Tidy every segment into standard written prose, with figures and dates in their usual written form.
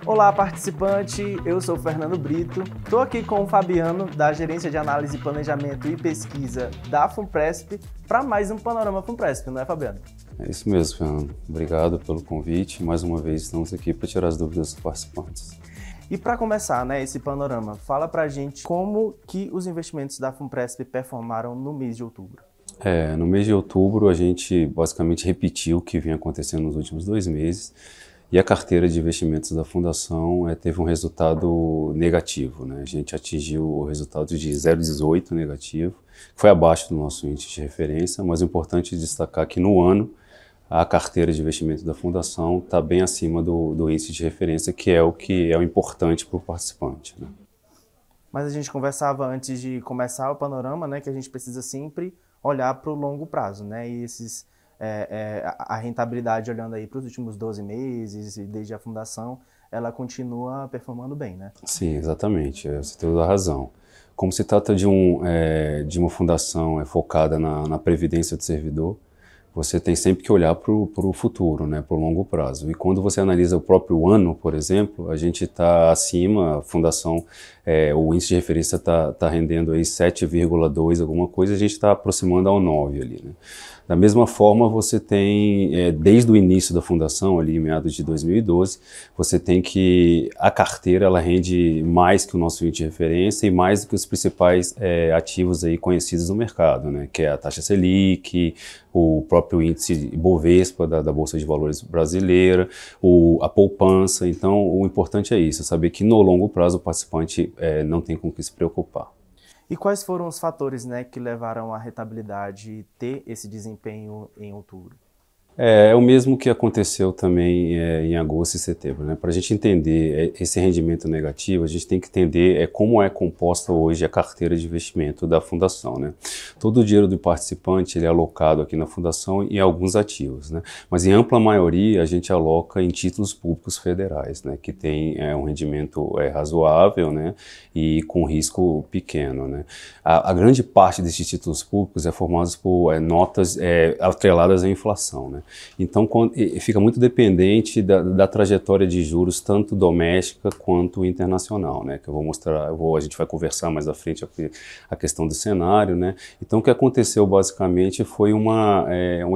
Olá, participante! Eu sou o Fernando Brito, estou aqui com o Fabiano, da Gerência de Análise, Planejamento e Pesquisa da FUNPRESP, para mais um Panorama FUNPRESP, não é, Fabiano? É isso mesmo, Fernando. Obrigado pelo convite. Mais uma vez estamos aqui para tirar as dúvidas dos participantes. E para começar, esse panorama, fala para a gente como que os investimentos da FUNPRESP performaram no mês de outubro. No mês de outubro, a gente basicamente repetiu o que vinha acontecendo nos últimos 2 meses. E a carteira de investimentos da Fundação teve um resultado negativo, né? A gente atingiu o resultado de 0,18 negativo, que foi abaixo do nosso índice de referência, mas é importante destacar que no ano a carteira de investimentos da Fundação está bem acima do índice de referência, que é o importante para o participante, né? Mas a gente conversava antes de começar o panorama, né, que a gente precisa sempre olhar para o longo prazo, né? E a rentabilidade, olhando aí para os últimos 12 meses e desde a fundação, ela continua performando bem, né? Sim, exatamente, você tem toda a razão. Como se trata de uma fundação focada na previdência do servidor, você tem sempre que olhar para o futuro, né, para o longo prazo. E quando você analisa o próprio ano, por exemplo, a gente está acima, a fundação, o índice de referência está rendendo aí 7,2 alguma coisa, a gente está aproximando ao 9 ali, né? Da mesma forma, você tem, desde o início da fundação, ali em meados de 2012, você tem que a carteira ela rende mais que o nosso índice de referência e mais do que os principais ativos aí conhecidos no mercado, né? Que é a taxa Selic, o próprio índice Bovespa da Bolsa de Valores brasileira, a poupança. Então, o importante é isso, saber que no longo prazo o participante não tem com o que se preocupar. E quais foram os fatores, né, que levaram a rentabilidade ter esse desempenho em outubro? É o mesmo que aconteceu também em agosto e setembro, né? Para a gente entender esse rendimento negativo, a gente tem que entender como é composta hoje a carteira de investimento da fundação, né? Todo o dinheiro do participante ele é alocado aqui na fundação em alguns ativos, né? Mas em ampla maioria a gente aloca em títulos públicos federais, né? Que tem um rendimento razoável, né? E com risco pequeno, né? A grande parte desses títulos públicos é formada por notas atreladas à inflação, né? Então fica muito dependente da trajetória de juros, tanto doméstica quanto internacional, né? Que eu vou mostrar, a gente vai conversar mais à frente a questão do cenário, né? Então o que aconteceu basicamente foi uma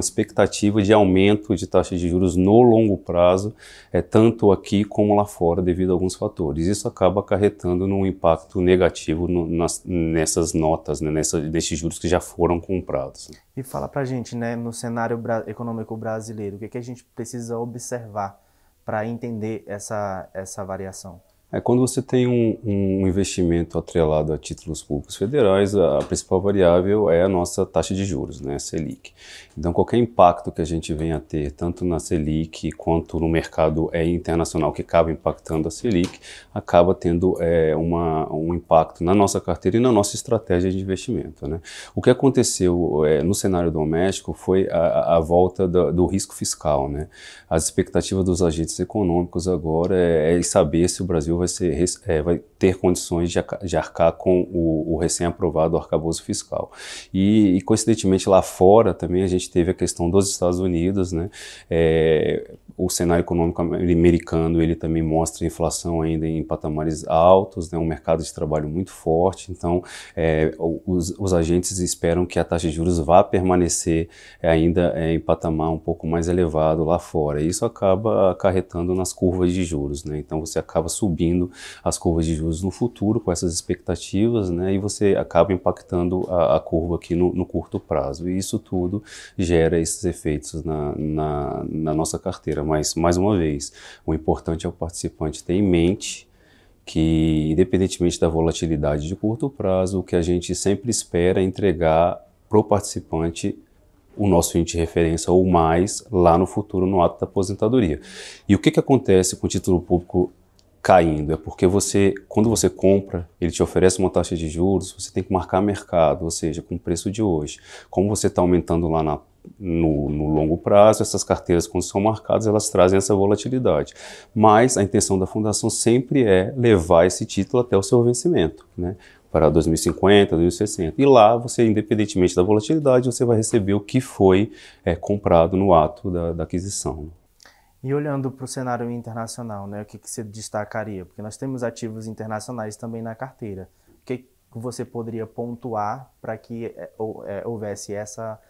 expectativa de aumento de taxa de juros no longo prazo, tanto aqui como lá fora, devido a alguns fatores. Isso acaba acarretando num impacto negativo nessas notas, né? Desses juros que já foram comprados. E fala pra gente, né, no cenário econômico brasileiro, o que a gente precisa observar para entender essa variação? Quando você tem um investimento atrelado a títulos públicos federais, a principal variável é a nossa taxa de juros, né, a Selic. Então, qualquer impacto que a gente venha a ter, tanto na Selic quanto no mercado internacional que acaba impactando a Selic, acaba tendo um impacto na nossa carteira e na nossa estratégia de investimento, né? O que aconteceu no cenário doméstico foi a volta do risco fiscal, né? As expectativas dos agentes econômicos agora é saber se o Brasil vai ter condições de arcar com o recém-aprovado arcabouço fiscal. E coincidentemente lá fora também a gente teve a questão dos Estados Unidos, né? O cenário econômico americano ele também mostra a inflação ainda em patamares altos, né? Um mercado de trabalho muito forte, então os agentes esperam que a taxa de juros vá permanecer ainda em patamar um pouco mais elevado lá fora. E isso acaba acarretando nas curvas de juros, né? Então você acaba subindo as curvas de juros no futuro com essas expectativas, né? E você acaba impactando a curva aqui no curto prazo. E isso tudo gera esses efeitos na nossa carteira. Mas, mais uma vez, o importante é o participante ter em mente que, independentemente da volatilidade de curto prazo, o que a gente sempre espera é entregar para o participante o nosso índice de referência ou mais lá no futuro, no ato da aposentadoria. E o que acontece com o título público caindo? É porque quando você compra, ele te oferece uma taxa de juros, você tem que marcar mercado, ou seja, com o preço de hoje. Como você está aumentando lá no longo prazo, essas carteiras, quando são marcadas, elas trazem essa volatilidade. Mas a intenção da fundação sempre é levar esse título até o seu vencimento, né? para 2050, 2060. E lá, você, independentemente da volatilidade, você vai receber o que foi comprado no ato da aquisição. E olhando para o cenário internacional, né, o que você destacaria? Porque nós temos ativos internacionais também na carteira. O que você poderia pontuar para que houvesse essa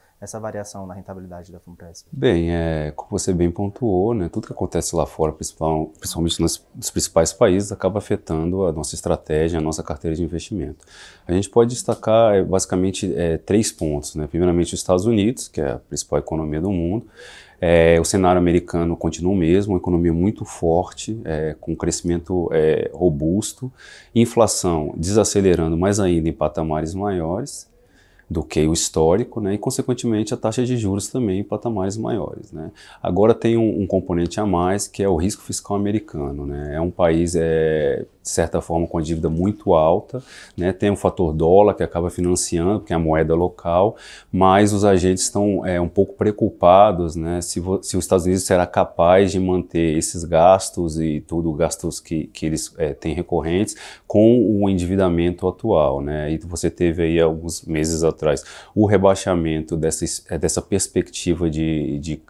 variação na rentabilidade da FUNPRESP? Bem, como você bem pontuou, né, tudo que acontece lá fora, principalmente nos principais países, acaba afetando a nossa estratégia, a nossa carteira de investimento. A gente pode destacar basicamente 3 pontos, né? Primeiramente, os Estados Unidos, que é a principal economia do mundo. O cenário americano continua o mesmo, uma economia muito forte, com crescimento robusto, inflação desacelerando mais ainda em patamares maiores do que o histórico, né? E, consequentemente, a taxa de juros também em patamares maiores, né? Agora tem um componente a mais, que é o risco fiscal americano, né? É um país, de certa forma, com a dívida muito alta, né? Tem o fator dólar, que acaba financiando, porque é a moeda local, mas os agentes estão um pouco preocupados, né? Se os Estados Unidos será capaz de manter esses gastos e tudo, gastos que eles têm recorrentes, com o endividamento atual, né? E você teve aí alguns meses atrás o rebaixamento dessa perspectiva de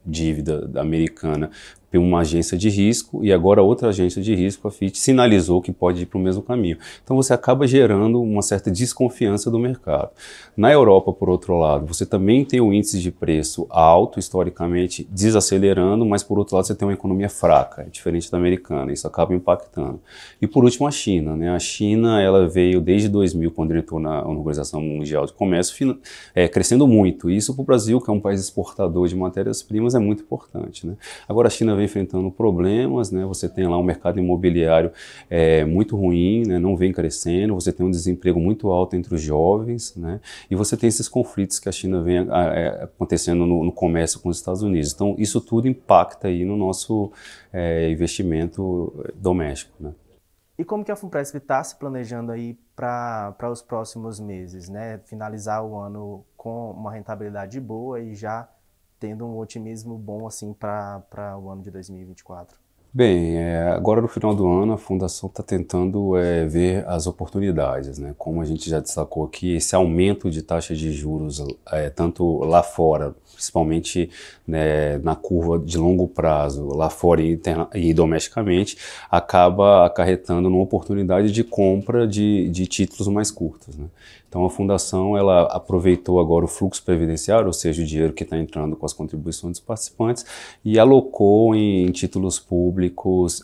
dívida americana por uma agência de risco, e agora outra agência de risco, a Fitch, sinalizou que pode ir para o mesmo caminho. Então você acaba gerando uma certa desconfiança do mercado. Na Europa, por outro lado, você também tem o índice de preço alto, historicamente desacelerando, mas por outro lado você tem uma economia fraca, diferente da americana, isso acaba impactando. E por último, a China, né? A China, ela veio desde 2000, quando entrou na Organização Mundial de Comércio, crescendo muito. E isso para o Brasil, que é um país exportador de matérias-primas, é muito importante, né? Agora a China vem enfrentando problemas, né? Você tem lá um mercado imobiliário muito ruim, né? Não vem crescendo, você tem um desemprego muito alto entre os jovens, né? E você tem esses conflitos que a China vem acontecendo no comércio com os Estados Unidos. Então, isso tudo impacta aí no nosso investimento doméstico, né? E como que a FUNPRESP está se planejando aí para os próximos meses, né? Finalizar o ano com uma rentabilidade boa e já tendo um otimismo bom assim para o ano de 2024? Bem, agora no final do ano a Fundação está tentando ver as oportunidades, né? Como a gente já destacou aqui, esse aumento de taxa de juros, tanto lá fora, principalmente, né, na curva de longo prazo, lá fora e domesticamente, acaba acarretando numa oportunidade de compra de títulos mais curtos, né? Então a Fundação, ela aproveitou agora o fluxo previdenciário, ou seja, o dinheiro que está entrando com as contribuições dos participantes, e alocou em títulos públicos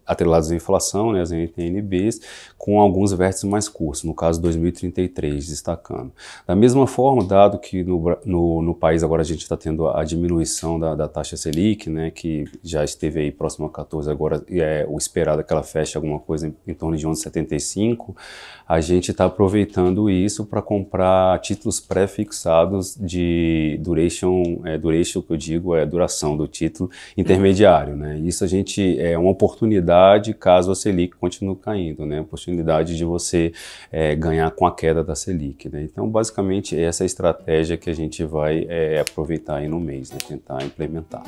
atrelados à inflação, né, as NTN-Bs, com alguns vértices mais curtos, no caso 2033, destacando. Da mesma forma, dado que no país agora a gente está tendo a diminuição da taxa Selic, né, que já esteve aí próximo a 14, agora o esperado é que ela feche alguma coisa em torno de 11,75, a gente está aproveitando isso para comprar títulos pré-fixados de duration, que eu digo é a duração do título intermediário, né? Isso a gente é uma oportunidade caso a Selic continue caindo, né? Oportunidade de você ganhar com a queda da Selic, né? Então, basicamente, essa é a estratégia que a gente vai aproveitar aí no mês, né? Tentar implementar.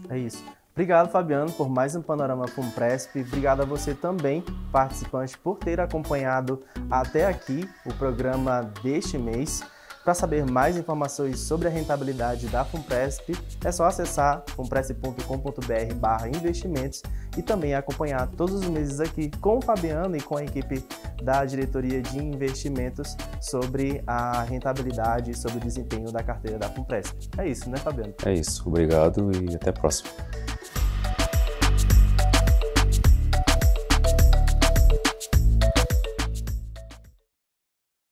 É isso. Obrigado, Fabiano, por mais um Panorama FUNPRESP. Obrigado a você também, participante, por ter acompanhado até aqui o programa deste mês. Para saber mais informações sobre a rentabilidade da FUNPRESP, é só acessar funpresp.com.br/investimentos e também acompanhar todos os meses aqui com o Fabiano e com a equipe da Diretoria de Investimentos sobre a rentabilidade e sobre o desempenho da carteira da FUNPRESP. É isso, né, Fabiano? É isso. Obrigado e até a próxima.